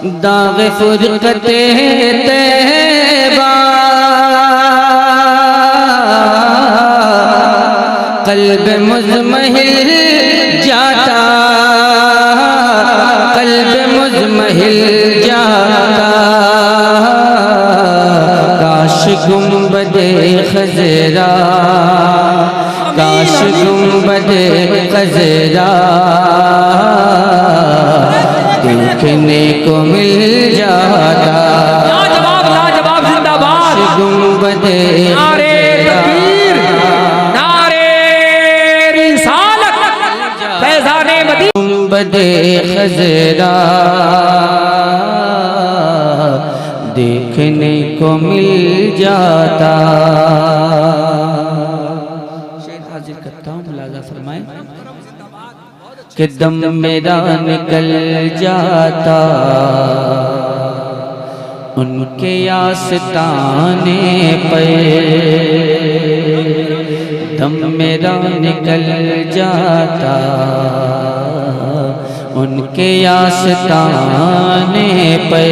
दाग फुरकते तैबा कल्ब मुज़महिल जाता, कल्ब मुज़महिल जाता। काश गुंबदे खज़रा, काश गुंबदे खज़रा देखने को मिल जाता। लाजवाब लाजवाब जिंदाबाद। गुंबदे नारे तकबीर, नारे रिसालत, फैज़ाने मदीना। गुंबदे खज़रा देखने को मिल जाता। शेर हाजिर करता हूँ, मुलाज़ा फरमाए कि दम मेरा निकल जाता उनके आस्ताने पे, दम मेरा निकल जाता उनके आस्ताने पे,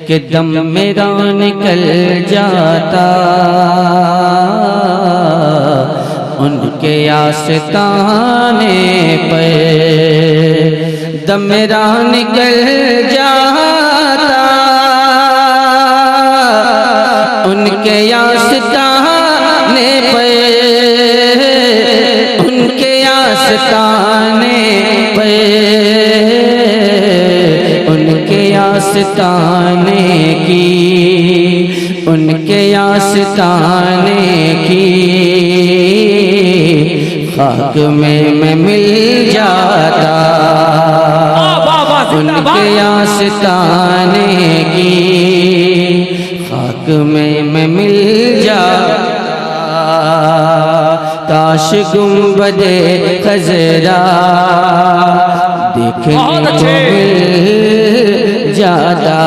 कि दम मेरा निकल जाता उनके आस्ताने पे, दम मेरा निकल जाता उनके आस्ताने पे, उनके आस्ताने पे, उनके आस्ताने की, उनके आस्ताने की खाक में मैं मिल जाता, उनके आस्ताने की खाक में मैं मिल जाता। काश गुंबदे खज़रा देखने को मिल जाता।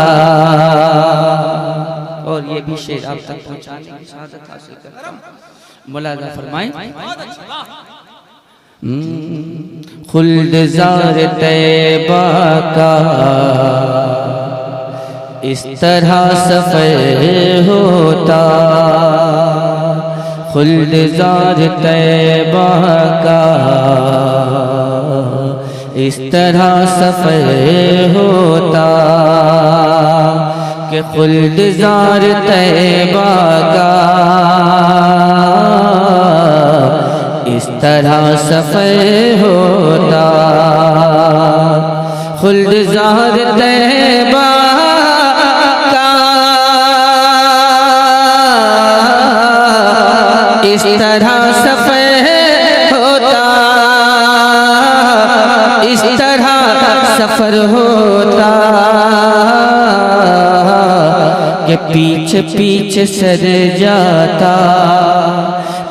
और ये भी शेर आप तक पहुंचाने की शहादत हासिल करता हूं, मुलाज़ा फरमाएं। खुल्द ज़ार तैबा का इस तरह सफ़र होता, खुल्द ज़ार तैबा का इस तरह सफ़र होता, कि खुल्द ज़ार तैबा का इस तरह सफ़र होता, खुल्द ज़ार तैबा का इस तरह सफ़र होता, इस तरह सफ़र होता, कि पीछे पीछे सर जाता,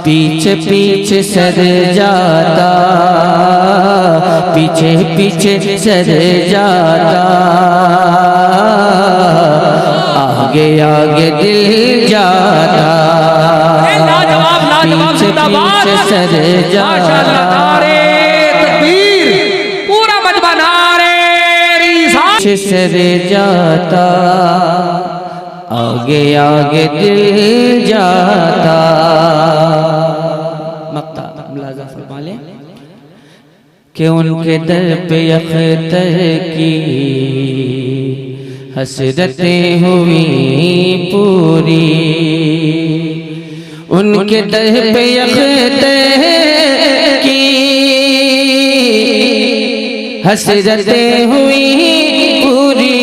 पीछे पीछे सर जाता, पीछे पीछे सर जाता, आगे आगे दिल जाता, पीछे पीछे सर जाता। पूरा मजमा नारे रिसालत, पीछे सर जाता, आगे आगे दिल जाता। मक्ता मुलाज़ा फरमा लें कि उनके दर पे अख्तर की हसरतें हुई पूरी, उनके दर पे अख्तर की हसरतें हुई पूरी,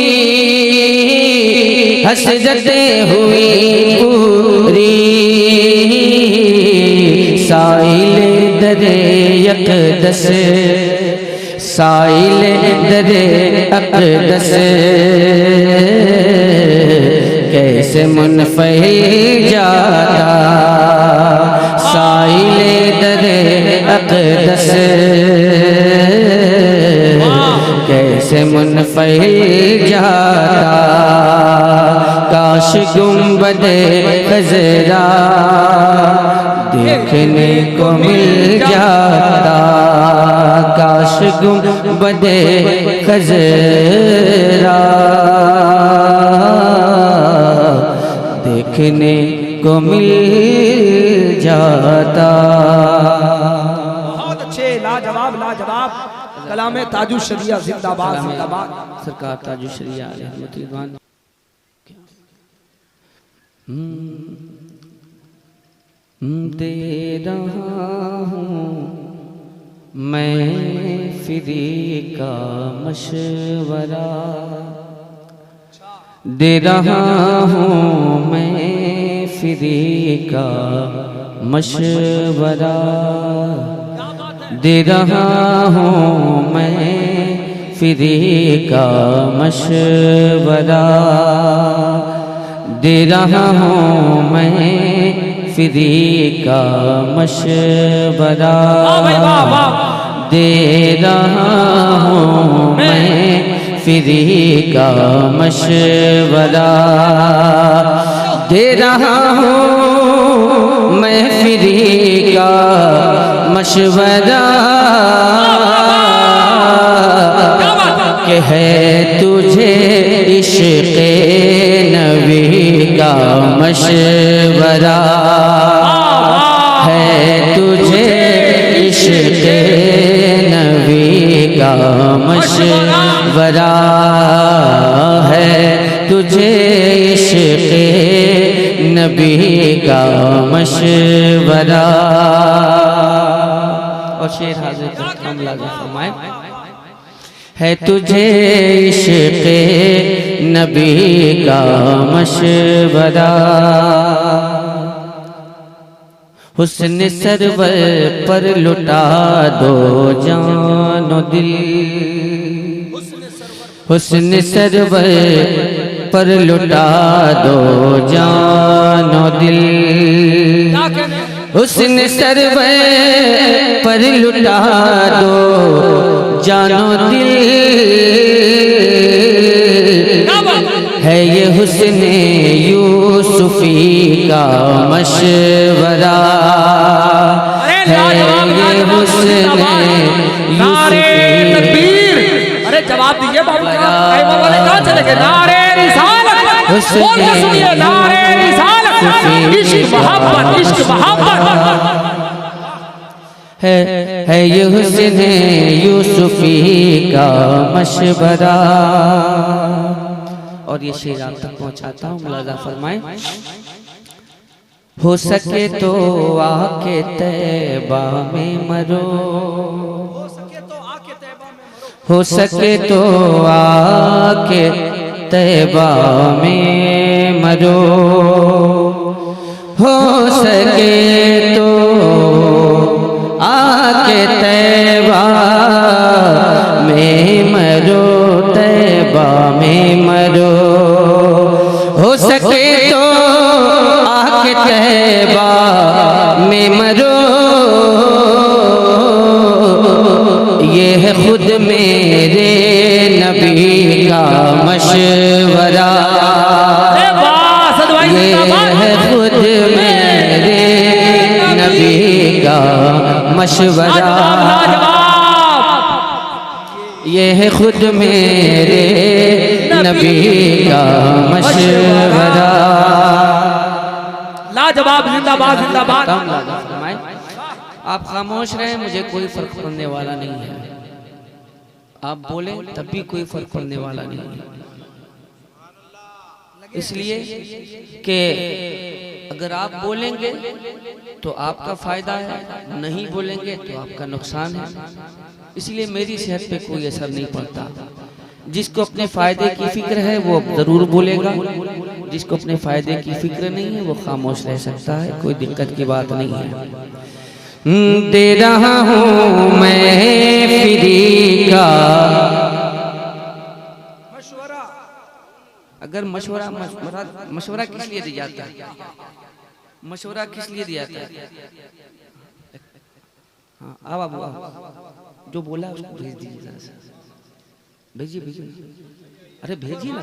हसरतें हुई पूरी, साइले दरे अक़दस, साइले दरे अक़दस कैसे मुनफ़हिल जाता, साइले दरे अक़दस कैसे मुनफ़हिल जाता। काश गुंबदे खज़रा देखने को मिल जाता, काश गुंबदे खज़रा पढ़ने को मिल जाता। बहुत अच्छे, लाजवाब लाजवाब। कलामे ताजुश शरिया जिंदाबाद जिंदाबाद। सरकार ताजुश शरिया रहमतुल्लाह। दे रहा हूँ मैं फिरी का मशवरा, दे रहा हूँ मैं फिरी का मशवरा, दे रहा हूँ मैं फिरी का मशवरा, दे रहा हूँ मैं फिरी का मशवरा, दे रहा हूँ मैं फिरी का मशवरा, दे रहा हूँ मैं फिरी का मशवरा, कि है तुझे इश्क़ नबी का मशवरा, है तुझे इश्क़ नबी का मशवरा, है तुझे इश्क़ नबी का मशवरा। और शेर हाज़िर हम लाज़िम फरमाए, है तुझे इश्क़ नबी का मशवरा, हुस्न सरवर पर लुटा दो जानो दिल, हुस्न सरवर पर लुटा दो जानो दिल, हुस्न सरवर पर लुटा दो जानो दिल, है ये हुस्न यूसुफी का मशवरा, है ये हुस्न यूसुफी। अरे जवाब दीजिए बाबू, वाले कहाँ चले गए? नारे रिसालत, बोल के सुनिए, नारे रिसालत, इश्क मोहब्बत, इश्क मोहब्बत। है ये हुस्न यूसुफी का मशवरा। और ये शेर आप तक पहुंचाता हूँ, मुलाजा फरमाए। हो सके तो आके तैबा में मरो, हो सके तो आके तैबा में मरो, हो सके तो आके तैबा में मरो, तैबा में मरो, हो सके तो आके तैबा में मरो, ये है खुद मेरे नबी का मशवरा, ये है खुद मेरे नबी का मशवरा, ये है खुद मेरे नबी का मशवरा। लाजवाब, जिंदाबाद जिंदाबाद। आप खामोश रहें, मुझे कोई फर्क पड़ने वाला नहीं है। आप बोलें तब भी कोई फर्क पड़ने वाला नहीं है, इसलिए कि अगर आप बोलेंगे तो आपका फायदा है, नहीं बोलेंगे तो आपका नुकसान है। इसलिए मेरी सेहत पे कोई असर नहीं पड़ता। जिसको अपने फायदे की फिक्र है वो जरूर बोलेगा, जिसको अपने फायदे की फिक्र नहीं है वो खामोश रह सकता है, कोई दिक्कत की बात नहीं है। दे रहा हूँ मैं फिरी का मशवरा। अगर मशवरा किस लिए दिया जाता है? मशवरा किस लिए दिया जाता है? हाँ, अब जो बोला उसको भेज दीजिए जरा सा, भेजिए भेजिए, अरे भेजिए ना,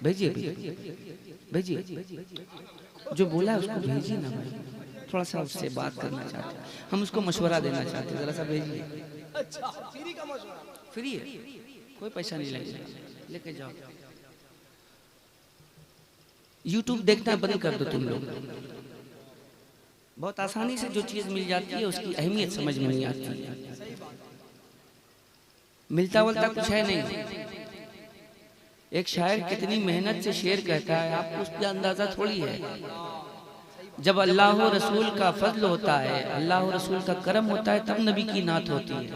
भेजिए भेजिए, जो बोला उसको भेजिए ना भाई, थोड़ा सा उससे बात करना चाहते हैं हम, उसको मशवरा देना चाहते हैं, जरा सा भेजिए। अच्छा, फ्री का मशवरा? फ्री है, कोई पैसा नहीं लगेगा, लेके जाओ। यूट्यूब देखना बंद कर दो तुम लोग। बहुत आसानी से जो चीज मिल जाती है उसकी अहमियत समझ में नहीं आती है। मिलता वलता कुछ है नहीं। एक शायर कितनी मेहनत से शेर कहता है, आपको उसका अंदाजा थोड़ी है। जब अल्लाह रसूल का फजल होता है, अल्लाह रसूल का करम होता है, तब नबी की नात होती है।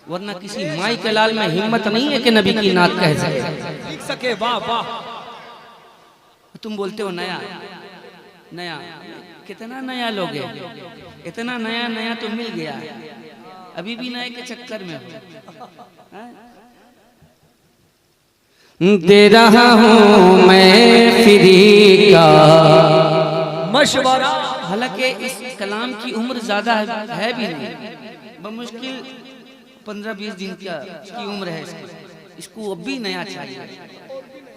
वरना किसी माई के लाल में हिम्मत नहीं है कि नबी की नात कह सके। वाह वाह। तुम बोलते हो नया नया, कितना नया लोग है, इतना नया नया तो मिल गया, अभी भी नए के चक्कर में हो। दे रहा हूँ मैं फ्री का मशवरा। हालांकि इस कलाम की उम्र ज्यादा है भी नहीं, बमुश्किल 15-20 दिन की उम्र है इसको अब भी नया चाहिए।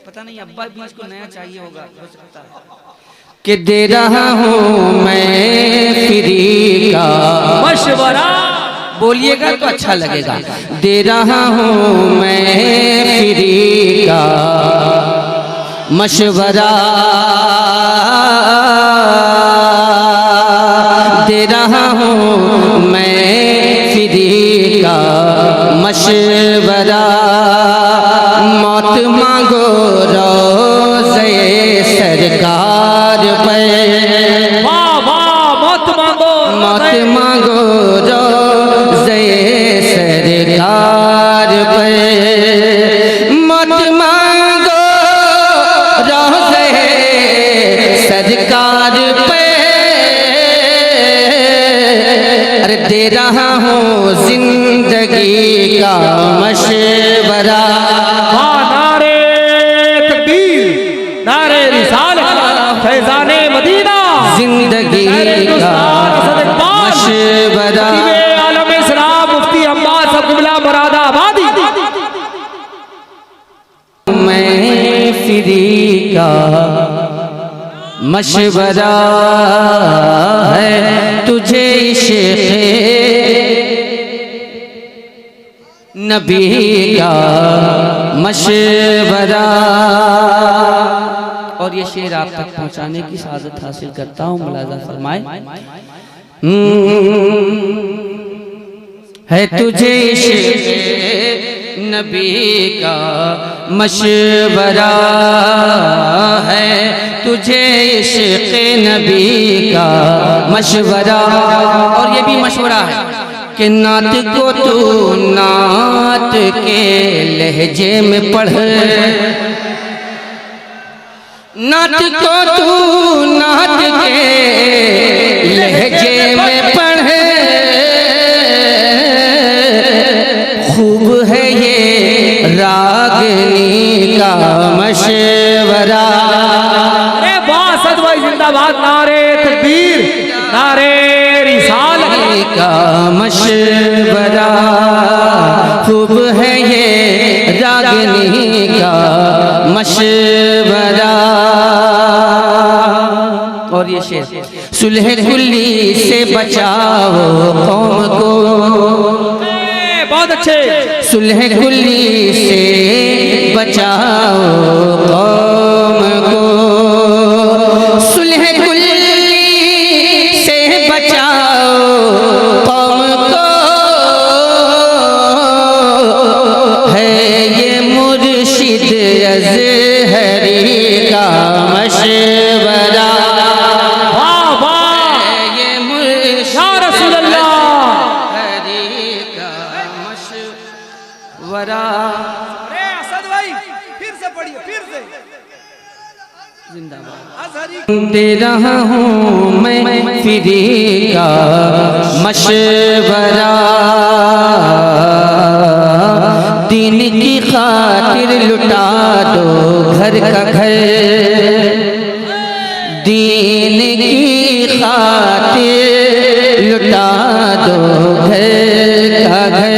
पता नहीं अब्बा भी इसको नया चाहिए होगा, हो सकता है। कि दे रहा हूँ मैं फ्री का मशवरा। बोलिएगा तो अच्छा लगेगा। दे रहा हूँ मैं फ्री का मशवरा, दे रहा हूँ मैं फ्री का मशवरा। मौत मांगो रोज़े सरकार पे, वाह वाह। मौत मांगो, मौत मांगो रोज़े सरकार पे, मौत मांगो रोज़े सरकार पे। अरे दे रहा हूँ जिंदगी का मशवरा। नारे तकबीर, नारे रिसालत, फैज़ाने मदीना, जिंदगी का मशवरा। आलम इस्लाम मुफ्ती अब्बास अब्दुल्ला मुरादाबादी। मैं फ्री का मशवरा है तुझे इश्क़ नबी का मशवरा। और ये शेर आप तक पहुंचाने की सादत हासिल करता हूँ, मुलाजा फरमाए। है तुझे इश्क़ नबी का मशवरा, है तुझे इश्क़ नबी का मशवरा। और ये भी मशवरा है कि नात को तू नात के लहजे में पढ़, नात को तू नात के लहजे में पढ़। खूब है ये रागनी का मशवरा। अरे वाह सदवाई जिंदाबाद। नारे तकबीर, नारे रिसालत का मशवरा। खूब है ये रागनी का मशवरा। और ये शेर, सुलह कुल्ली से बचाओ कौम को, बहुत अच्छे। सुलह कुल्ली से बचाओ कौम को, सुलह कुल्ली से बचाओ कौम को। है ये मुर्शिद अज़हरी का मशवरा। वाह वाह। ये मुर्शिद या रसूल अल्लाह। वरा। अरे असद भाई फिर से पढ़िए, फिर से। जिंदाबाद। दे रहा हूँ मैं फ्री का मशवरा। दीन की खातिर लुटा दो घर का घर, दीन की खातिर लुटा दो घर का घर,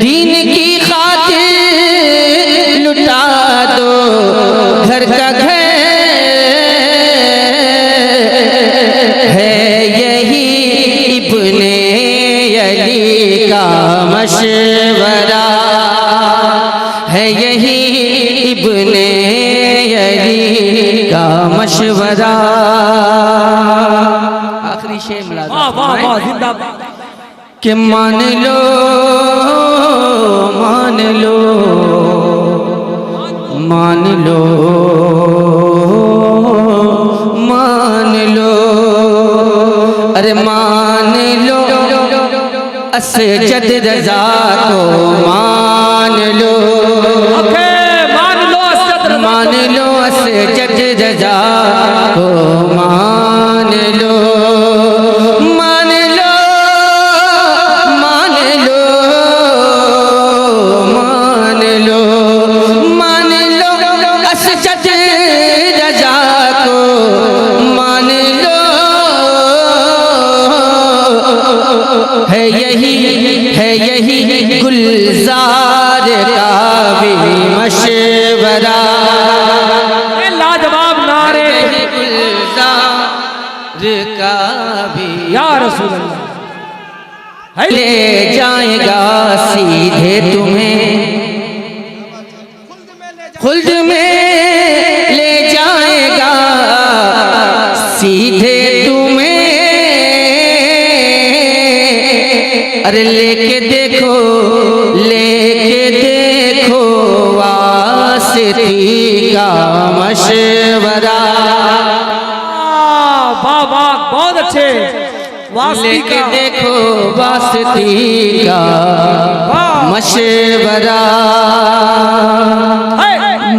दीन की खातिर लुटा दो घर का घर। है यही इब्ने अली का मशवरा, है यही इब्ने अली का मशवरा। आखिरी शेर मिला वाह वाह वाह जिंदाबाद। कि मान लो मान लो मान लो मान लो, अरे मान लो असजद रजा को मान लो, मान लो असजद रजा को मान लो, मान लो मान लो मान लो मान लो असजद रजा को मान लो। है यही गुलजार का भी मशवरा। लाजवाब नारे गुलजार का भी या रसूल अल्लाह ले जाएगा सीधे तुम्हें, खुल्द में ले जाएगा सीधे तुम्हें। अरे लेके देखो वास्ती का मशवरा। वाह वाह बहुत अच्छे। लेके देखो वास्ती का मशवरा।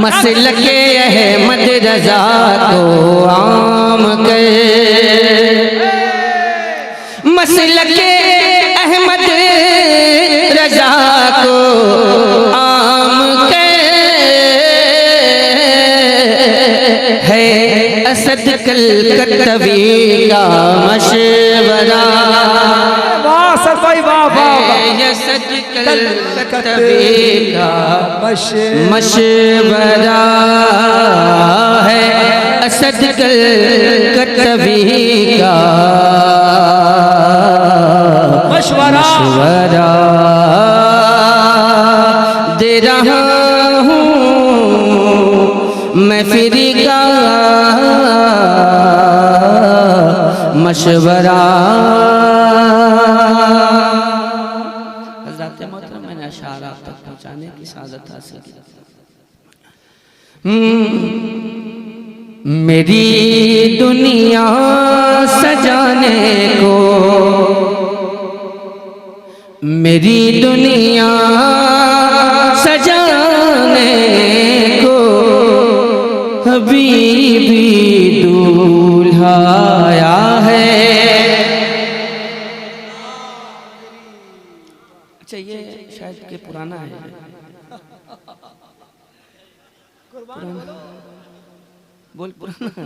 मसलके अहमद रजा को आम कर, मसलके अहमद रजा को आम कर। है असद कलकत्तवी का मशवरा। वाह सर भाई वाह वाह। असद कलकत्तवी का मशवरा है, असद कलकत्तवी का मशवरा दे रहा हूँ मैं फिरी का मशवरा। हज़रत मोहतरम मैंने अशार आप तक पहुँचाने की सादत हासिल की। मेरी दुनिया सजाने को, मेरी दुनिया सजाने को हबीबी दूल्हा आया है। अच्छा ये शायद के पुराना है, बोल पुराना है।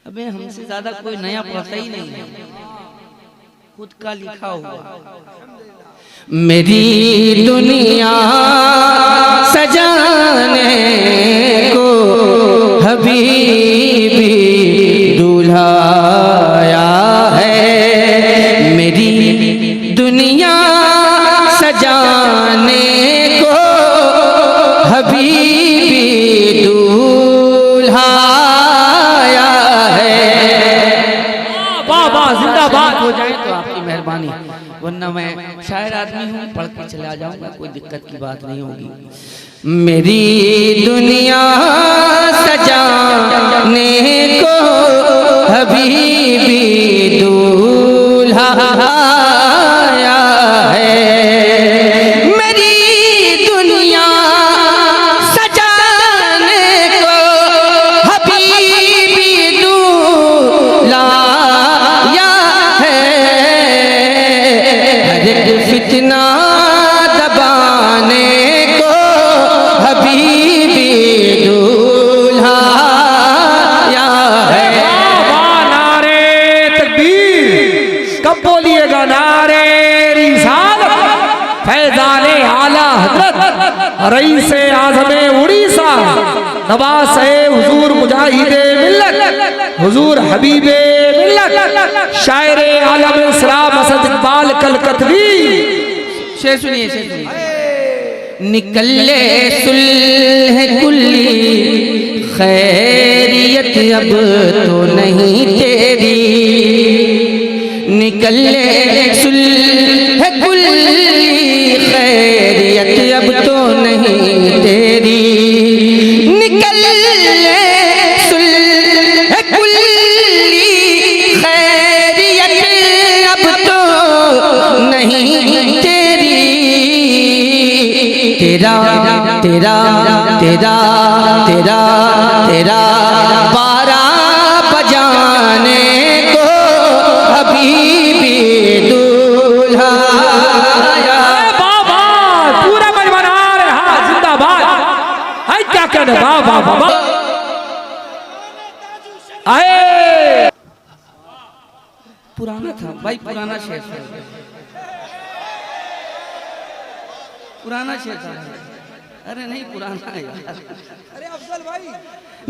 अबे हमसे ज्यादा कोई नया पढ़ता ही नहीं है, खुद का लिखा हुआ। मेरी दुनिया सजाने को हबीबी दूल्हा आया है। मेरी दुनिया सजाने को हबीबी दूल्हा आया है। वाह वाह जिंदाबाद। हो जाए तो आपकी मेहरबानी, वरना मैं शायर आदमी हूँ, पढ़ के चला जाऊंगा, कोई दिक्कत की बात नहीं होगी। मेरी दुनिया सजाने को हबीबी दूल्हा आया है। मेरी दुनिया सजाने को हबीबी दूल्हा आया है। हर एक फितना दबाने को हबीबी दूल्हा आया है। वाह नारे तकबीर। कब बोलिएगा नारे रिसालत। फैजाने आला हजरत रईस आज़म उड़ीसा नवास हुजूर मुजाहिदे मिल्लत हुजूर हबीबे मिल्लत शायर आलम इस्लाम असद इकबाल कलकतवी। शेर सुनिए, शेर सुनिए। निकले सुलह कुल्ली खैरियत अब तो नहीं तेरी, निकल ले सुलह कुल्ली खैरियत अब तो नहीं तेरी, निकल ले सुलह कुल्ली खैरियत अब तो नहीं तेरी। तेरा तेरा तेरा तेरा तेरा बारा बजाने को हबीबी दूल्हा आया। बाबा पूरा मजमान आ रहा जिंदाबाद है, क्या कहने बाबा बाबा आए। पुराना था भाई, पुराना शेर था, पुराना शेर था। अरे नहीं पुराना है यार। अरे अफजल भाई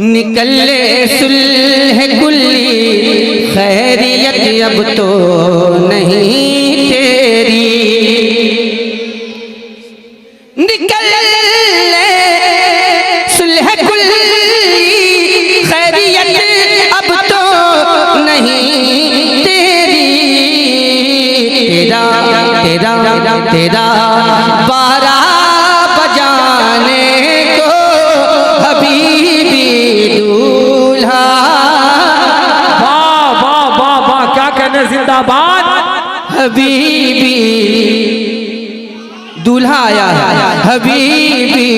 निकल ले सुलह कुल्ली खैरियत अब तो नहीं तेरी, निकल ले सुलह कुल्ली खैरियत अब तो नहीं तेरी। तेरा तेरा तेरा बारा बजाने को हबीबी दूल्हा। वाह वाह वाह वाह, क्या कहने जिंदाबाद। हबीबी दूल्हा आया है, हबीबी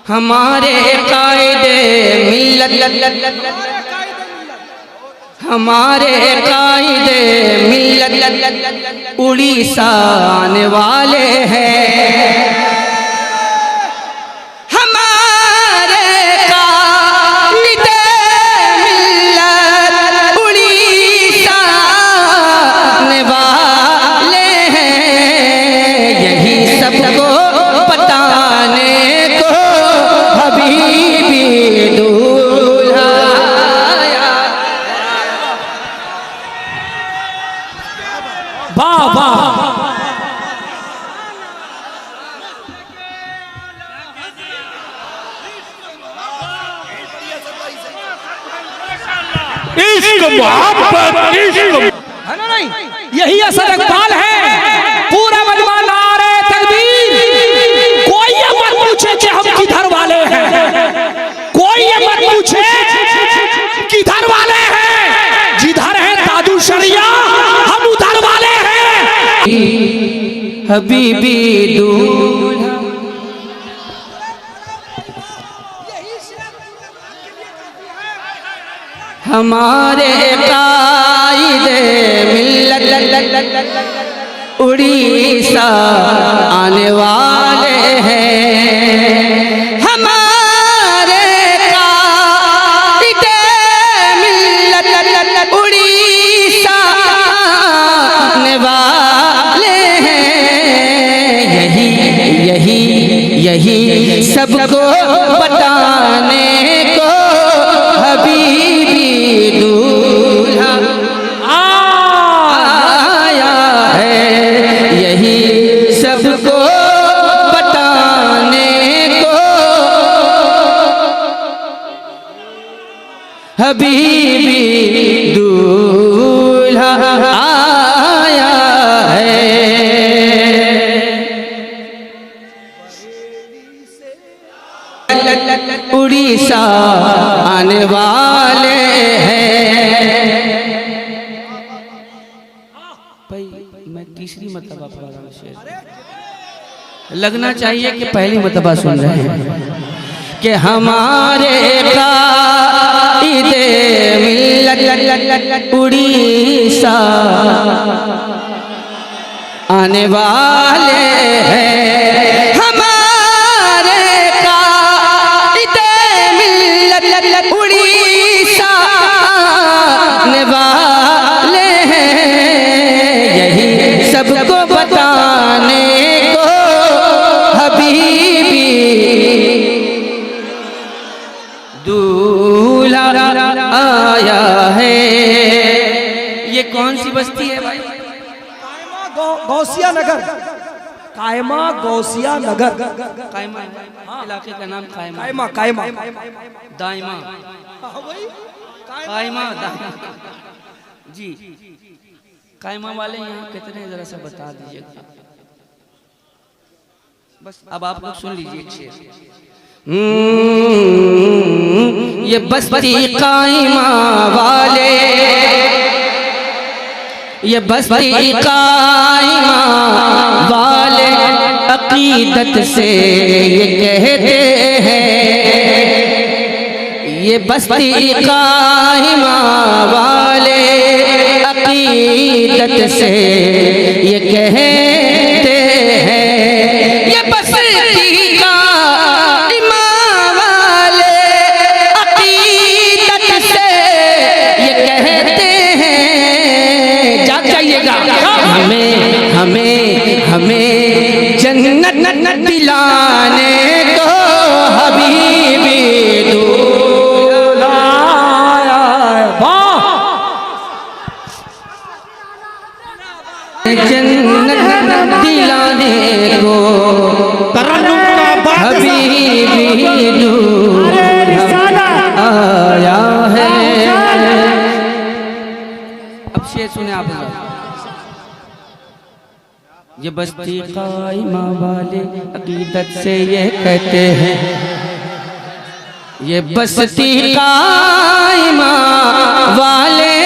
हमारे कायदे मिल्लत, हमारे कायदे मिल्लत उड़ीसा आने वाले हैं। हमारे कायदे मिल्लत उड़ीसा आने वाले हैं, यही सबको बताने को हबीबी दूल्हा। वाह वाह इश्क मोहब्बत इश्क है ना नहीं? यही असर इकबाल है। पूरा मजमा नारे तकबीर। कोई ये मत पूछे कि हम किधर वाले हैं, कोई ये मत पूछे किधर वाले हैं, जिधर है दादू शरिया हम उधर वाले हैं। हबीबी दूल्हा हमारे कायदे मिल्लत उड़ीसा आने वाले हैं। हमारे कायदे मिल्लत उड़ीसा आने वाले हैं, यही यही यही सबको बताने को हबीबी दूल्हा आया है, यही सबको बताने को हबीबी दूल्हा आया है। उड़ीसा आने वाले हैं। भाई मैं तीसरी मतबा पढ़ रहा हूँ शेर, लगना चाहिए कि पहली मतबा सुन रहे हैं। कि हमारे कायदे मिल्लत उड़ीसा आने वाले हैं। हमारे कायदे मिल्लत उड़ीसा आने वाले हैं, यही सबको बताने को हबीबी दूल्हा आया है। ये कौन सी बस्ती है भाई? गौसिया नगर। कायमा गौसिया नगर। कायमा इलाके का नाम कायमा। कायमा कायमा दायमा कायमा दायमा जी। कायमा वाले यहाँ कितने जरा सा बता दीजिएगा। बस अब आप लोग सुन लीजिए एक शेर। ये बस्ती कायमा वाले, ये बस्ती कायमा वाले अकीदत से ये कहते हैं, ये बस्ती कायमा वाले अकीदत से ये कहते हैं, ये बस्ती कायमा वाले अकीदत से ये कहते हैं। जाग जाइएगा। हमें हमें हमें जन्नत दिलाने को हबीबी जन्नत दिलाने को हबीबी आया है। अब शेर सुने आप लोग। ये बस्ती कायमा वाले अकीदत से ये कहते हैं, ये बस्ती कायमा वाले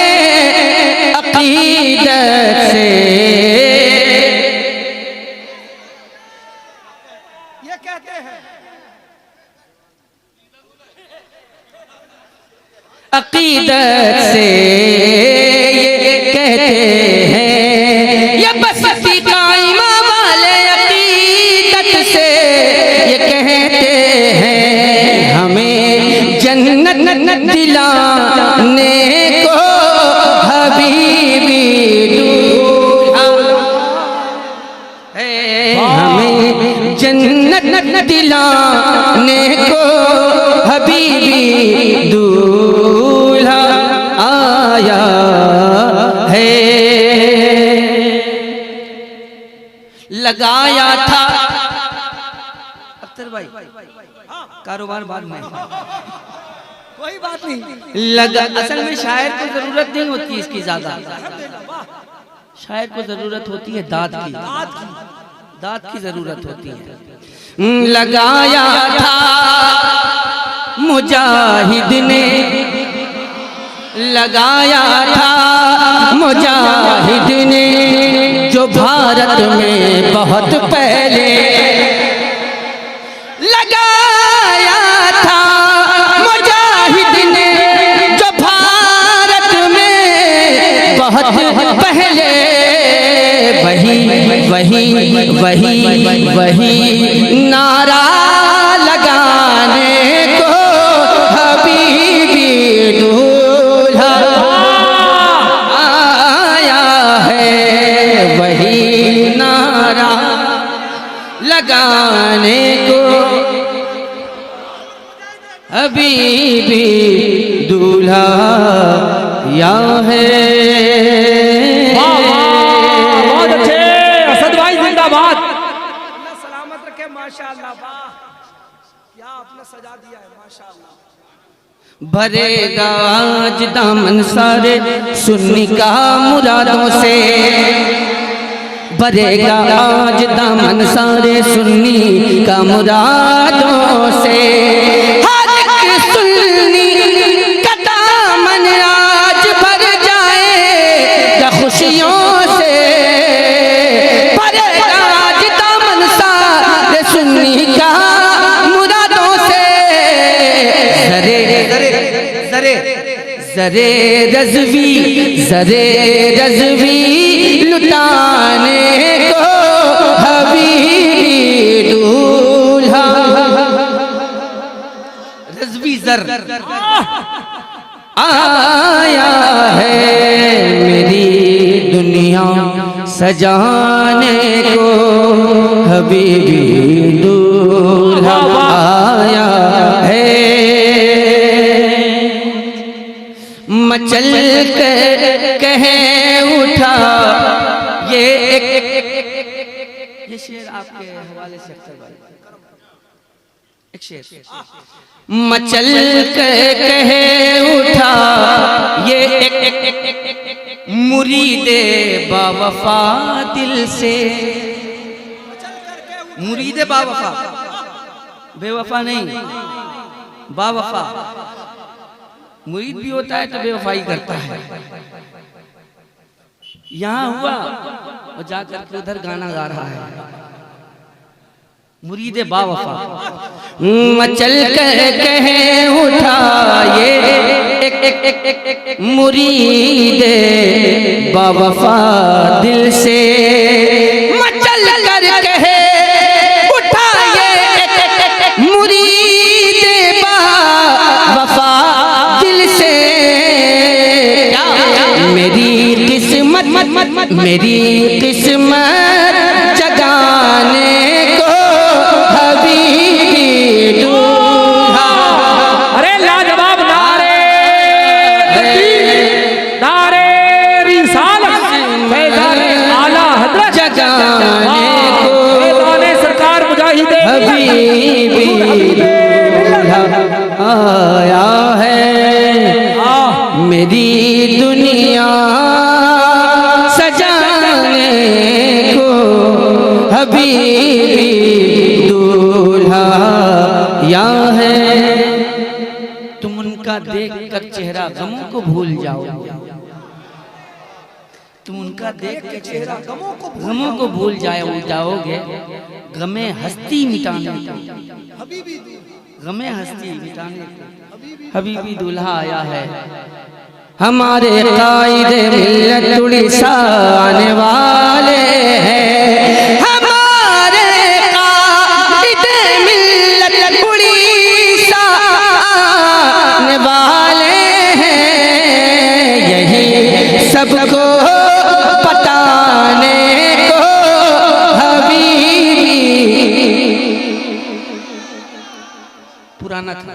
अकीदत से ये कहते हैं, अकीदत से ये कहते हैं, ये बस्ती कायमा वाले अकीदत से ये कहते हैं, हमें जन्नत दिलाने को हबीबी हमें जन्नत दिलाने को हबीबी दूल्हा आया है। लगाया था अख्तर भाई कारोबार बाद में, कोई बात नहीं। लगा असल में शायर को जरूरत नहीं होती इसकी ज्यादा, शायर को जरूरत होती है दाद की, दाद की जरूरत होती है। लगाया था मुजाहिद ने, लगाया था मुजाहिद ने जो भारत में बहुत पहले, लगाया था मुजाहिद ने जो भारत में बहुत पहले, वही वही वही वही नारा लगाने को हबीबी दूल्हा आया है, वही नारा लगाने को हबीबी दूल्हा या है। बहुत अच्छे असद भाई, जिंदाबाद। अल्लाह सलामत रखे। माशाअल्लाह, वाह क्या आपने सजा दिया है, माशाअल्लाह। भरेगा आज दामन सारे सुन्नी का मुरादों से, भरेगा आज दामन सारे सुन्नी का मुरादों से, हर एक सुन्नी का दामन आज भर जाएगा खुशियों से, भरेगा आज दामन सारे सुन्नी का मुरादों से। जरे जरे रज़वी लुटाने को हबीबी दूल्हा, रज़वी जर आया है, मेरी दुनिया सजाने को हबीबी दूल्हा आया है। मचल कर कह उठा ये शेर आपके हवाले से अख्तर भाई एक शेर। मचल कर कहे उठा ये मुरीदे बावफा दिल से। मुरीदे बावफा, बेवफा नहीं, बावफा। मुरीद भी होता है तो बेवफाई करता है। यहाँ हुआ और जाकर के उधर गाना गा रहा है। मुरीदे बावफा। मचल कर कहे उठा ये मुरीदे बावफा दिल से। मचल कर कहे उठा ये मुरीदे बावफा दिल से। मेरी किस्मत जगाने को हबीबी दूल्हा। अरे लाजवाब नारे नारे रिसालत फैज़ाने आला हज़रत जगाने को फैज़ाने सरकार मुजाहिदे हबीबी दूल्हा आया है। मेरी दुनिया सजाने को हबीबी दूल्हा या है। तुम उनका देखकर चेहरा गमों को भूल जाओ। तुम उनका देख के चेहरा गमों को भूल जाओगे। गमे हस्ती मिटाने को, गमे हस्ती मिटाने को हबीबी दूल्हा आया है। हमारे कायदे मिल्लत उड़ीसाने वाले हैं। हमारे कायदे मिल्लत उड़ीसाने वाले हैं। यही सबको बताने को हबीबी। पुराना था